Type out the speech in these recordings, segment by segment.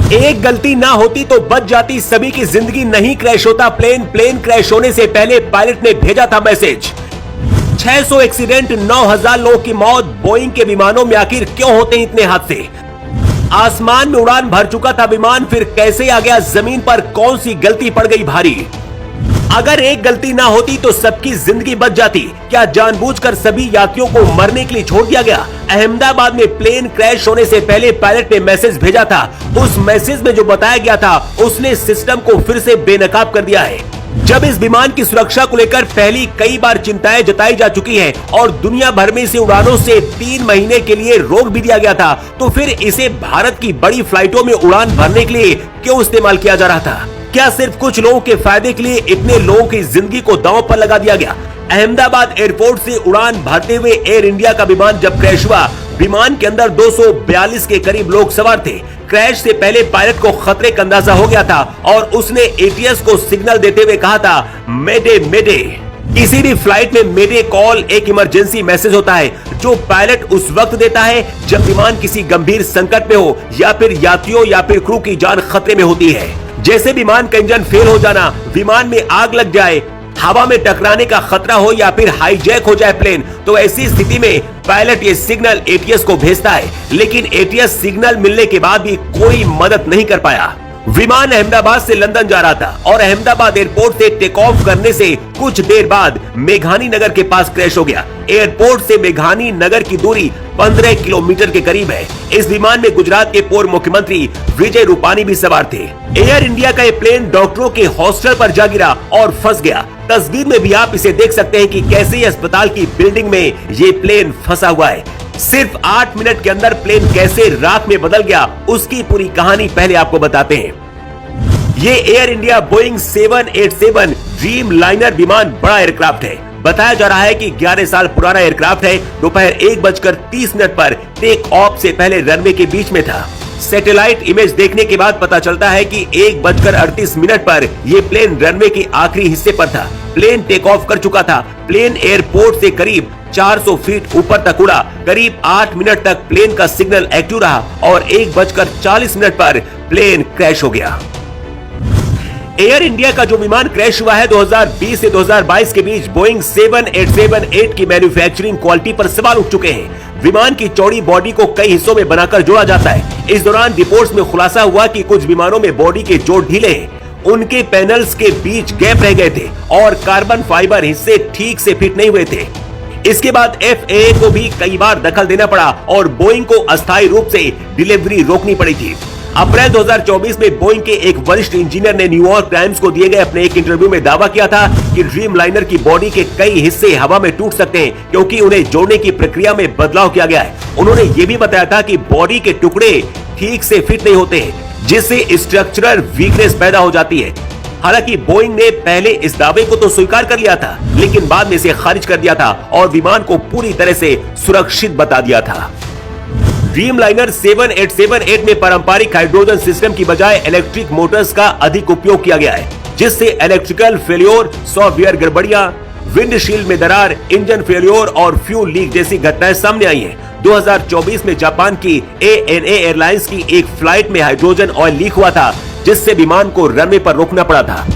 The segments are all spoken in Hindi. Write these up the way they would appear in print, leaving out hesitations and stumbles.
एक गलती ना होती तो बच जाती सभी की जिंदगी, नहीं क्रैश होता प्लेन। प्लेन क्रैश होने से पहले पायलट ने भेजा था मैसेज। 600 एक्सीडेंट, 9000 लोगों की मौत। बोइंग के विमानों में आखिर क्यों होते हैं इतने हादसे? आसमान में उड़ान भर चुका था विमान, फिर कैसे आ गया जमीन पर? कौन सी गलती पड़ गई भारी? अगर एक गलती ना होती तो सबकी जिंदगी बच जाती। क्या जानबूझकर सभी यात्रियों को मरने के लिए छोड़ दिया गया? अहमदाबाद में प्लेन क्रैश होने से पहले पायलट ने मैसेज भेजा था। उस मैसेज में जो बताया गया था उसने सिस्टम को फिर से बेनकाब कर दिया है। जब इस विमान की सुरक्षा को लेकर पहली कई बार चिंताएं जताई जा चुकी हैं और दुनिया भर में इसे उड़ानों से 3 महीने के लिए रोक भी दिया गया था, तो फिर इसे भारत की बड़ी फ्लाइटों में उड़ान भरने के लिए क्यों इस्तेमाल किया जा रहा था? क्या सिर्फ कुछ लोगों के फायदे के लिए इतने लोगों की जिंदगी को दांव पर लगा दिया गया? अहमदाबाद एयरपोर्ट से उड़ान भरते हुए एयर इंडिया का विमान जब क्रैश हुआ, विमान के अंदर 242 के करीब लोग सवार थे। क्रैश से पहले पायलट को खतरे का अंदाजा हो गया था और उसने एटीएस को सिग्नल देते हुए कहा था, मेडे मेडे। किसी भी फ्लाइट में मेडे कॉल एक इमरजेंसी मैसेज होता है जो पायलट उस वक्त देता है जब विमान किसी गंभीर संकट में हो या फिर यात्रियों या फिर क्रू की जान खतरे में होती है। जैसे विमान का इंजन फेल हो जाना, विमान में आग लग जाए, हवा में टकराने का खतरा हो या फिर हाईजैक हो जाए प्लेन, तो ऐसी स्थिति में पायलट ये सिग्नल एटीएस को भेजता है। लेकिन एटीएस सिग्नल मिलने के बाद भी कोई मदद नहीं कर पाया। विमान अहमदाबाद से लंदन जा रहा था और अहमदाबाद एयरपोर्ट से टेक ऑफ करने से कुछ देर बाद मेघानी नगर के पास क्रैश हो गया। एयरपोर्ट से मेघानी नगर की दूरी 15 किलोमीटर के करीब है। इस विमान में गुजरात के पूर्व मुख्यमंत्री विजय रूपानी भी सवार थे। एयर इंडिया का ये प्लेन डॉक्टरों के हॉस्टल पर जा गिरा और फंस गया। तस्वीर में भी आप इसे देख सकते हैं कि कैसे अस्पताल की बिल्डिंग में ये प्लेन फंसा हुआ है। सिर्फ 8 मिनट के अंदर प्लेन कैसे राख में बदल गया, उसकी पूरी कहानी पहले आपको बताते हैं। ये air India Boeing 787 dream liner विमान बड़ा एयरक्राफ्ट है। बताया जा रहा है कि 11 साल पुराना एयरक्राफ्ट है। दोपहर 1:30 पर टेक ऑफ से पहले रनवे के बीच में था। सैटेलाइट इमेज देखने के बाद पता चलता है कि 1:38 पर यह प्लेन रनवे के आखिरी हिस्से पर था। प्लेन टेक ऑफ कर चुका था। प्लेन एयरपोर्ट से करीब 400 फीट ऊपर तक उड़ा। करीब 8 मिनट तक प्लेन का सिग्नल एक्टिव रहा और 1:40 पर प्लेन क्रैश हो गया। एयर इंडिया का जो विमान क्रैश हुआ है 2020 से 2022 के बीच बोइंग 7878 की मैन्युफैक्चरिंग क्वालिटी पर सवाल उठ चुके हैं। विमान की चौड़ी बॉडी को कई हिस्सों में बनाकर जोड़ा जाता है। इस दौरान रिपोर्ट्स में खुलासा हुआ कि कुछ विमानों में बॉडी के जोड़ ढीले हैं, उनके पैनल्स के बीच गैप रह गए थे और कार्बन फाइबर हिस्से ठीक से फिट नहीं हुए थे। इसके बाद FAA को भी कई बार दखल देना पड़ा और बोइंग को अस्थायी रूप से डिलीवरी रोकनी पड़ी थी। अप्रैल 2024 में बोइंग के एक वरिष्ठ इंजीनियर ने न्यूयॉर्क टाइम्स को दिए गए अपने एक इंटरव्यू में दावा किया था कि ड्रीम लाइनर की बॉडी के कई हिस्से हवा में टूट सकते हैं क्योंकि उन्हें जोड़ने की प्रक्रिया में बदलाव किया गया है। उन्होंने ये भी बताया था कि बॉडी के टुकड़े ठीक से फिट नहीं होते हैं, जिससे स्ट्रक्चरल वीकनेस पैदा हो जाती है। हालांकि बोइंग ने पहले इस दावे को तो स्वीकार कर लिया था, लेकिन बाद में इसे खारिज कर दिया था और विमान को पूरी तरह से सुरक्षित बता दिया था। ड्रीम लाइनर 7878 में पारंपरिक हाइड्रोजन सिस्टम की बजाय इलेक्ट्रिक मोटर्स का अधिक उपयोग किया गया है, जिससे इलेक्ट्रिकल फेल्योर, सॉफ्टवेयर गड़बड़ियां, विंडशील्ड में दरार, इंजन फेल्योर और फ्यूल लीक जैसी घटनाएं सामने आई हैं। 2024 में जापान की ANA एयरलाइंस की एक फ्लाइट में हाइड्रोजन ऑयल लीक हुआ था, जिससे विमान को रनवे पर रोकना पड़ा था।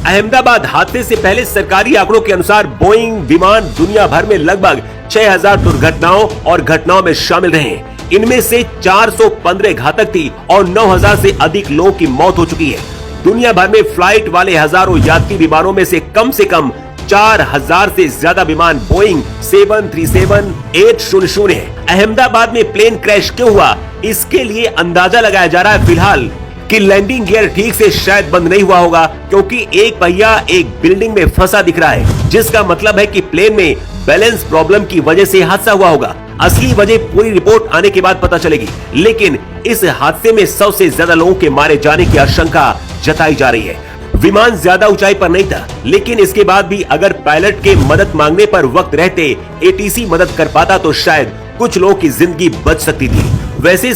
अहमदाबाद हादसे से पहले सरकारी आंकड़ों के अनुसार बोइंग विमान दुनिया भर में लगभग 6000 दुर्घटनाओं और घटनाओं में शामिल रहे। इनमें से 415 घातक थी और 9000 से अधिक लोगों की मौत हो चुकी है। दुनिया भर में फ्लाइट वाले हजारों यात्री विमानों में से कम 4000 से ज्यादा विमान बोइंग 737-800 है। अहमदाबाद में प्लेन क्रैश क्यों हुआ, इसके लिए अंदाजा लगाया जा रहा है फिलहाल कि लैंडिंग गियर ठीक से शायद बंद नहीं हुआ होगा, क्योंकि एक पहिया एक बिल्डिंग में फंसा दिख रहा है, जिसका मतलब है कि प्लेन में बैलेंस प्रॉब्लम की वजह से हादसा हुआ होगा। असली वजह पूरी रिपोर्ट आने के बाद पता चलेगी, लेकिन इस हादसे में 100 से ज्यादा लोगों के मारे जाने की आशंका जताई जा रही है। विमान ज्यादा ऊंचाई पर नहीं था, लेकिन इसके बाद भी अगर पायलट के मदद मांगने पर वक्त रहते ATC मदद कर पाता तो शायद कुछ लोगों की जिंदगी बच सकती थी। वैसे